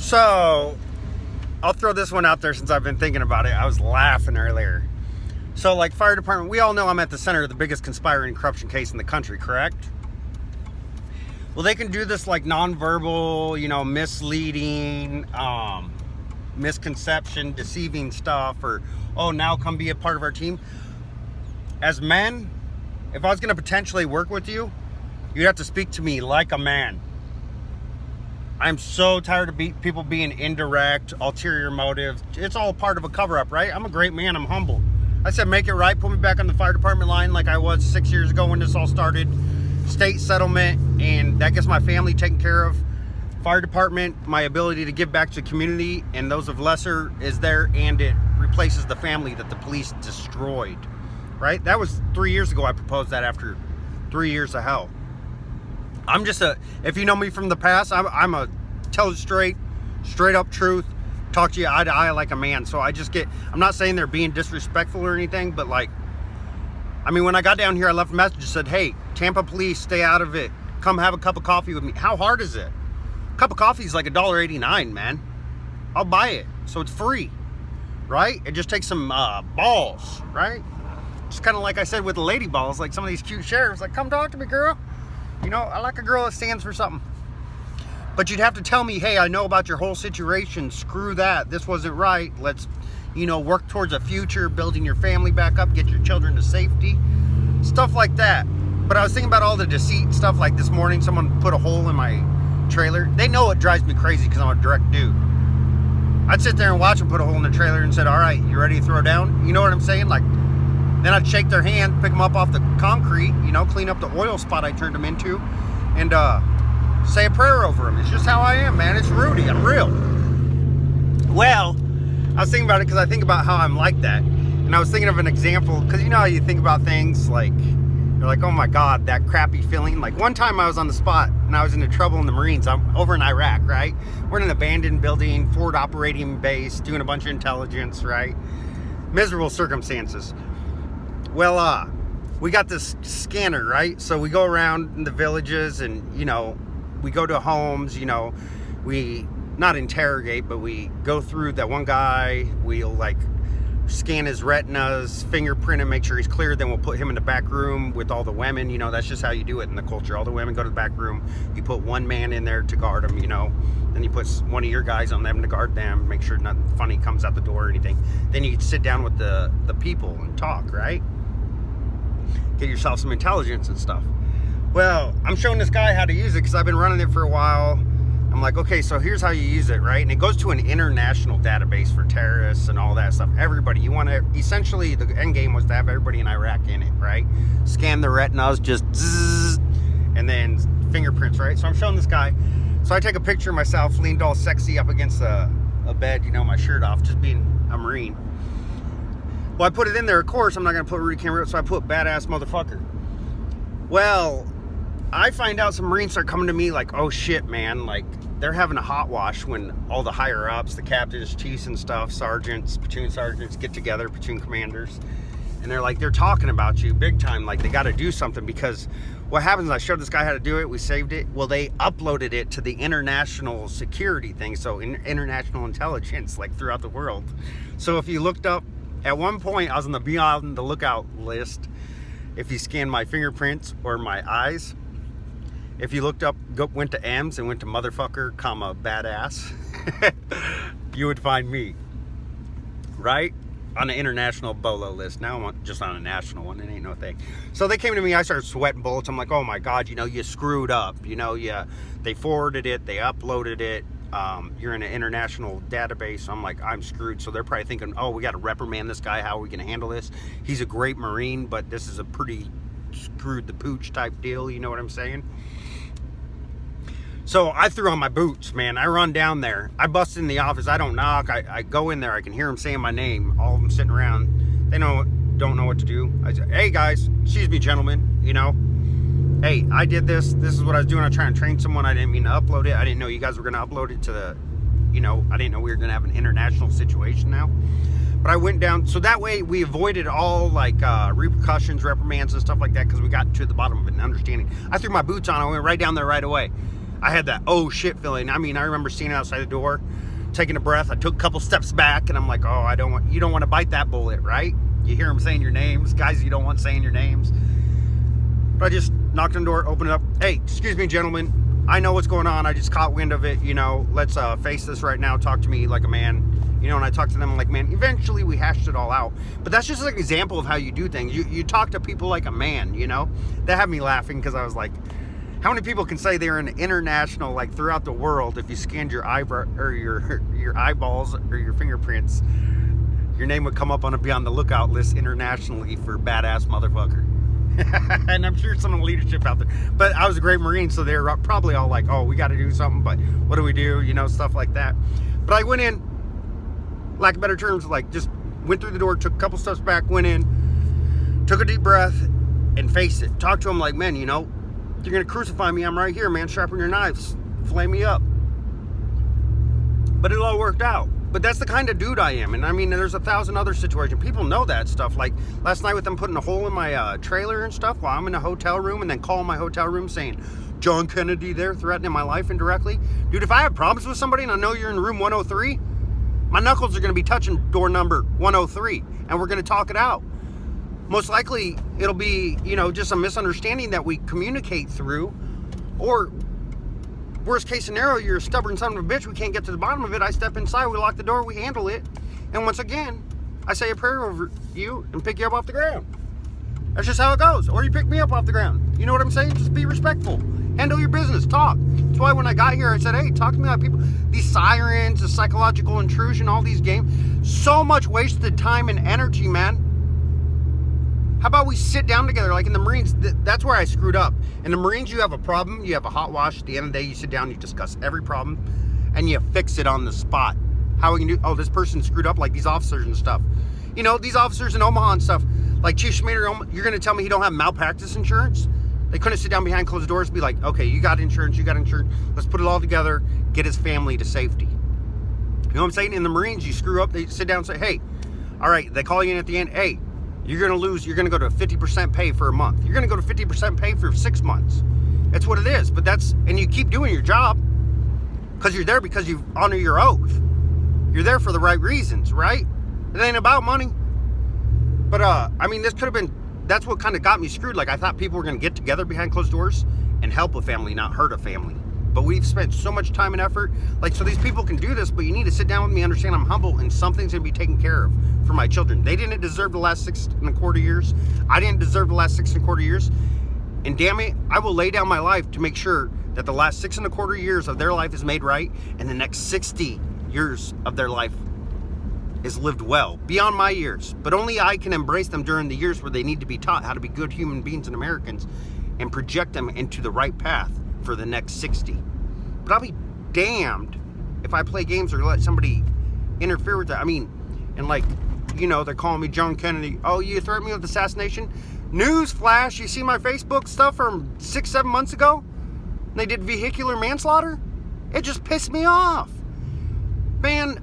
So, I'll throw this one out there since I've been thinking about it. I was laughing earlier. So, like, fire department, we all know I'm at the center of the biggest conspiring corruption case in the country, correct? Well, they can do this, like, nonverbal, misleading, misconception, deceiving stuff, or, oh, now come be a part of our team. As men, if I was going to potentially work with you, you'd have to speak to me like a man. I'm so tired of people being indirect, ulterior motives. It's all part of a cover-up, right? I'm a great man. I'm humble. I said, make it right. Put me back on the fire department line like I was 6 years ago when this all started. State settlement, and that gets my family taken care of. Fire department, my ability to give back to the community and those of lesser is there, and it replaces the family that the police destroyed, right? That was 3 years ago I proposed that after 3 years of hell. I'm just if you know me from the past, I'm a tell it straight up truth, talk to you eye to eye like a man. So I'm not saying they're being disrespectful or anything, but like, I mean, when I got down here, I left a message that said, hey, Tampa police, stay out of it. Come have a cup of coffee with me. How hard is it? A cup of coffee is like $1.89, man. I'll buy it. So it's free, right? It just takes some balls, right? Just kind of like I said with the lady balls, like some of these cute sheriffs, like, come talk to me, girl. I like a girl that stands for something. But you'd have to tell me, hey, I know about your whole situation. Screw that. This wasn't right. Let's, work towards a future, building your family back up, get your children to safety. Stuff like that. But I was thinking about all the deceit and stuff. Like this morning, someone put a hole in my trailer. They know it drives me crazy because I'm a direct dude. I'd sit there and watch them put a hole in the trailer and said, all right, you ready to throw down? You know what I'm saying? Like, then I'd shake their hand, pick them up off the concrete, clean up the oil spot I turned them into, and say a prayer over them. It's just how I am, man. It's Rudy. I'm real. Well, I was thinking about it because I think about how I'm like that. And I was thinking of an example, because you know how you think about things like, you're like, oh my God, that crappy feeling. Like one time I was on the spot and I was into trouble in the Marines. I'm over in Iraq, right? We're in an abandoned building, forward operating base, doing a bunch of intelligence, right? Miserable circumstances. Well, we got this scanner, right? So we go around in the villages and, we go to homes, we not interrogate, but we go through that one guy. We'll like scan his retinas, fingerprint him, make sure he's clear. Then we'll put him in the back room with all the women. That's just how you do it in the culture. All the women go to the back room. You put one man in there to guard him, Then you put one of your guys on them to guard them, make sure nothing funny comes out the door or anything. Then you sit down with the people and talk, right? Get yourself some intelligence and stuff. Well, I'm showing this guy how to use it because I've been running it for a while. I'm like, okay, so here's how you use it, right? And it goes to an international database for terrorists and all that stuff. Everybody, you want to, essentially the end game was to have everybody in Iraq in it, right? Scan the retinas, just zzz, and then fingerprints, right? So I'm showing this guy. So I take a picture of myself, leaned all sexy up against a bed, my shirt off, just being a Marine. Well, I put it in there, of course, I'm not going to put Rudy Cameron, so I put badass motherfucker. Well, I find out some Marines start coming to me like, oh shit, man, like, they're having a hot wash when all the higher ups, the captains, chiefs and stuff, sergeants, platoon sergeants get together, platoon commanders, and they're like, they're talking about you big time, like they got to do something, because what happens is I showed this guy how to do it, we saved it, well, they uploaded it to the international security thing, so international intelligence, like throughout the world. So if you looked up, at one point, I was on the be on the lookout list. If you scan my fingerprints or my eyes, if you looked up, went to M's and went to motherfucker, comma, badass, you would find me, right? On the international BOLO list. Now I'm just on a national one. It ain't no thing. So they came to me. I started sweating bullets. I'm like, oh my God, you screwed up. They forwarded it. They uploaded it. You're in an international database. I'm like, I'm screwed. So they're probably thinking, oh, we got to reprimand this guy. How are we going to handle this? He's a great Marine, but this is a pretty screwed the pooch type deal. You know what I'm saying? So I threw on my boots, man. I run down there. I bust in the office. I don't knock. I go in there. I can hear them saying my name. All of them sitting around. They don't know what to do. I say, hey, guys. Excuse me, gentlemen. Hey, I did this. This is what I was doing. I was trying to train someone. I didn't mean to upload it. I didn't know you guys were going to upload it to the, I didn't know we were going to have an international situation now. But I went down. So that way we avoided all like repercussions, reprimands and stuff like that because we got to the bottom of it and understanding. I threw my boots on. I went right down there right away. I had that oh shit feeling. I mean, I remember standing outside the door, taking a breath. I took a couple steps back, and I'm like, oh, you don't want to bite that bullet, right? You hear them saying your names, guys you don't want saying your names. But I just knocked on the door, opened it up. Hey, excuse me, gentlemen. I know what's going on. I just caught wind of it. You know, let's face this right now. Talk to me like a man. You know, and I talked to them, I'm like, man, eventually we hashed it all out. But that's just like an example of how you do things. You talk to people like a man, you know? That had me laughing because I was like, how many people can say they're an international, like throughout the world, if you scanned your eyebrow or your eyeballs or your fingerprints, your name would come up on a Be on the Lookout list internationally for badass motherfucker. And I'm sure some of the leadership out there. But I was a great Marine, so they were probably all like, oh, we got to do something, but what do we do? You know, stuff like that. But I went in, lack of better terms, like just went through the door, took a couple steps back, went in, took a deep breath, and faced it. Talked to him like, man, you know, you're going to crucify me. I'm right here, man. Sharpen your knives. Flame me up. But it all worked out. But that's the kind of dude I am. And I mean, there's 1,000 other situations. People know that stuff. Like last night with them putting a hole in my trailer and stuff while I'm in a hotel room, and then calling my hotel room saying, John Kennedy there threatening my life indirectly. Dude, if I have problems with somebody and I know you're in room 103, my knuckles are going to be touching door number 103, and we're going to talk it out. Most likely, it'll be, you know, just a misunderstanding that we communicate through, or worst case scenario, you're a stubborn son of a bitch, we can't get to the bottom of it. I step inside, we lock the door, we handle it, and once again, I say a prayer over you and pick you up off the ground. That's just how it goes. Or you pick me up off the ground. You know what I'm saying? Just be respectful. Handle your business. Talk. That's why when I got here, I said, hey, talk to me like people. These sirens, the psychological intrusion, all these games. So much wasted time and energy, man. How about we sit down together? Like in the Marines, that's where I screwed up. In the Marines, you have a problem, you have a hot wash. At the end of the day, you sit down, you discuss every problem, and you fix it on the spot. How we can do, oh, this person screwed up, like these officers and stuff. You know, these officers in Omaha and stuff, like Chief Schmader, you're going to tell me he don't have malpractice insurance? They couldn't sit down behind closed doors and be like, okay, you got insurance, let's put it all together, get his family to safety. You know what I'm saying? In the Marines, you screw up, they sit down and say, hey, all right, they call you in at the end, hey, you're going to go to 50% pay for a month. You're going to go to 50% pay for 6 months. That's what it is. But and you keep doing your job because you're there because you honor your oath. You're there for the right reasons, right? It ain't about money. But, I mean, this could have been, that's what kind of got me screwed. Like, I thought people were going to get together behind closed doors and help a family, not hurt a family. But we've spent so much time and effort. Like, so these people can do this, but you need to sit down with me, understand I'm humble, and something's going to be taken care of for my children. They didn't deserve the last 6.25 years. I didn't deserve the last 6.25 years. And damn it, I will lay down my life to make sure that the last 6.25 years of their life is made right, and the next 60 years of their life is lived well, beyond my years. But only I can embrace them during the years where they need to be taught how to be good human beings and Americans and project them into the right path for the next 60. But I'll be damned if I play games or let somebody interfere with that. I mean, and like, you know, they're calling me John Kennedy. Oh, you threatened me with assassination? News flash, you see my Facebook stuff from 6-7 months ago? And they did vehicular manslaughter? It just pissed me off. Man,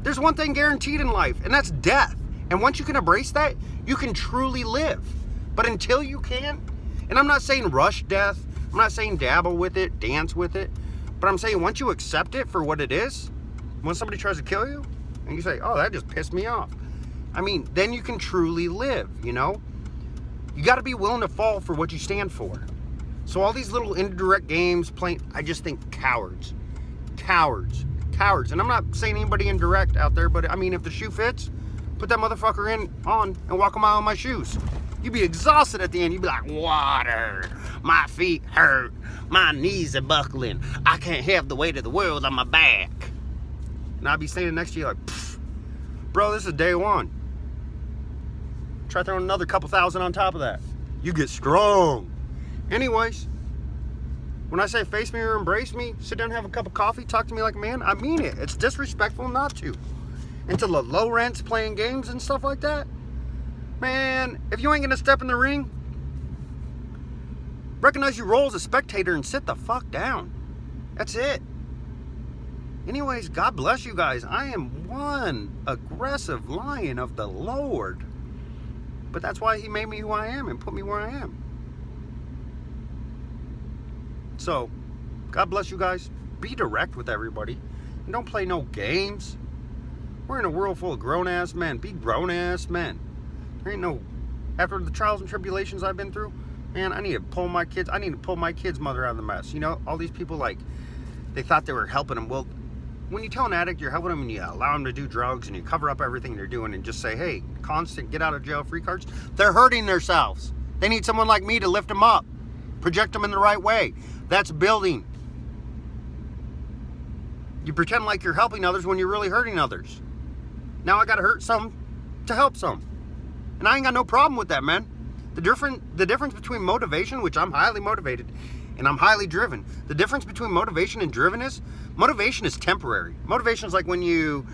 there's one thing guaranteed in life, and that's death. And once you can embrace that, you can truly live. But until you can, and I'm not saying rush death, I'm not saying dabble with it, dance with it, but I'm saying once you accept it for what it is, when somebody tries to kill you, and you say, oh, that just pissed me off. I mean, then you can truly live, you know? You got to be willing to fall for what you stand for. So all these little indirect games playing, I just think cowards. Cowards. Cowards. And I'm not saying anybody indirect out there, but I mean, if the shoe fits, put that motherfucker on and walk a mile in my shoes. You'd be exhausted at the end. You'd be like, water, my feet hurt, my knees are buckling, I can't have the weight of the world on my back. And I'd be standing next to you like, bro, this is day one. Try throwing another couple thousand on top of that. You get strong. Anyways, when I say face me or embrace me, sit down and have a cup of coffee, talk to me like a man, I mean it. It's disrespectful not to. And to the low rents playing games and stuff like that, man, if you ain't gonna step in the ring, recognize your role as a spectator and sit the fuck down. That's it. Anyways, God bless you guys. I am one aggressive lion of the Lord. But that's why he made me who I am and put me where I am. So, God bless you guys. Be direct with everybody. And don't play no games. We're in a world full of grown-ass men. Be grown-ass men. There ain't no... After the trials and tribulations I've been through, man, I need to pull my kids' mother out of the mess. You know, all these people, like, they thought they were helping them. Well, when you tell an addict you're helping them and you allow them to do drugs and you cover up everything they're doing and just say, hey, constant get out of jail free cards, they're hurting themselves. They need someone like me to lift them up, project them in the right way. That's building. You pretend like you're helping others when you're really hurting others. Now I got to hurt some to help some. And I ain't got no problem with that, man. The difference between motivation, which I'm highly motivated, and I'm highly driven. The difference between motivation and driven is, motivation is temporary. Motivation is like when you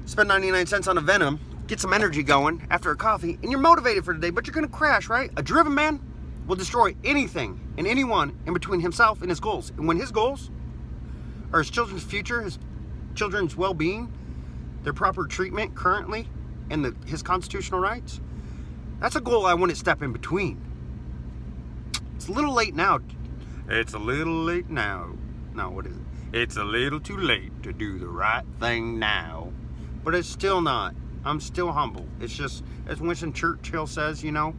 spend 99 cents on a Venom, get some energy going after a coffee, and you're motivated for the day, but you're going to crash, right? A driven man will destroy anything and anyone in between himself and his goals. And when his goals are his children's future, his children's well-being, their proper treatment currently, and his constitutional rights, that's a goal I want to step in between. It's a little late now. It's a little late now. No, what is it? It's a little too late to do the right thing now. But it's still not. I'm still humble. It's just, as Winston Churchill says, you know,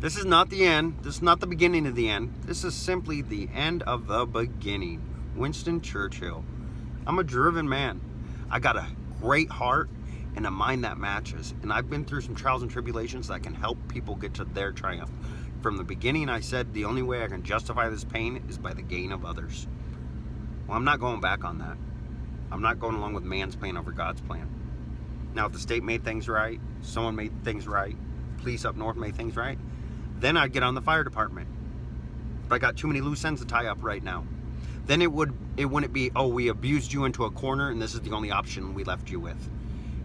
this is not the end. This is not the beginning of the end. This is simply the end of the beginning. Winston Churchill. I'm a driven man. I got a great heart and a mind that matches. And I've been through some trials and tribulations that can help people get to their triumph. From the beginning, I said the only way I can justify this pain is by the gain of others. Well, I'm not going back on that. I'm not going along with man's plan over God's plan. Now, if the state made things right, someone made things right, police up north made things right, then I'd get on the fire department. But I got too many loose ends to tie up right now. Then it wouldn't be, oh, we abused you into a corner and this is the only option we left you with.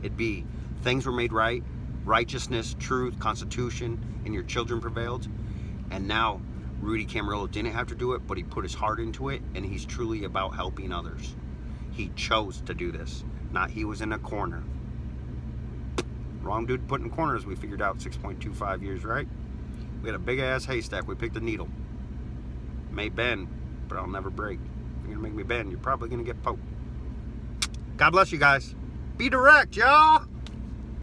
It'd be, things were made right, righteousness, truth, constitution, and your children prevailed. And now Rudy Camarillo didn't have to do it, but he put his heart into it, and he's truly about helping others. He chose to do this, not he was in a corner. Wrong dude put in corners, we figured out 6.25 years, right? We had a big ass haystack, we picked a needle. May bend, but I'll never break. If you're gonna make me bend, you're probably gonna get poked. God bless you guys. Be direct, y'all.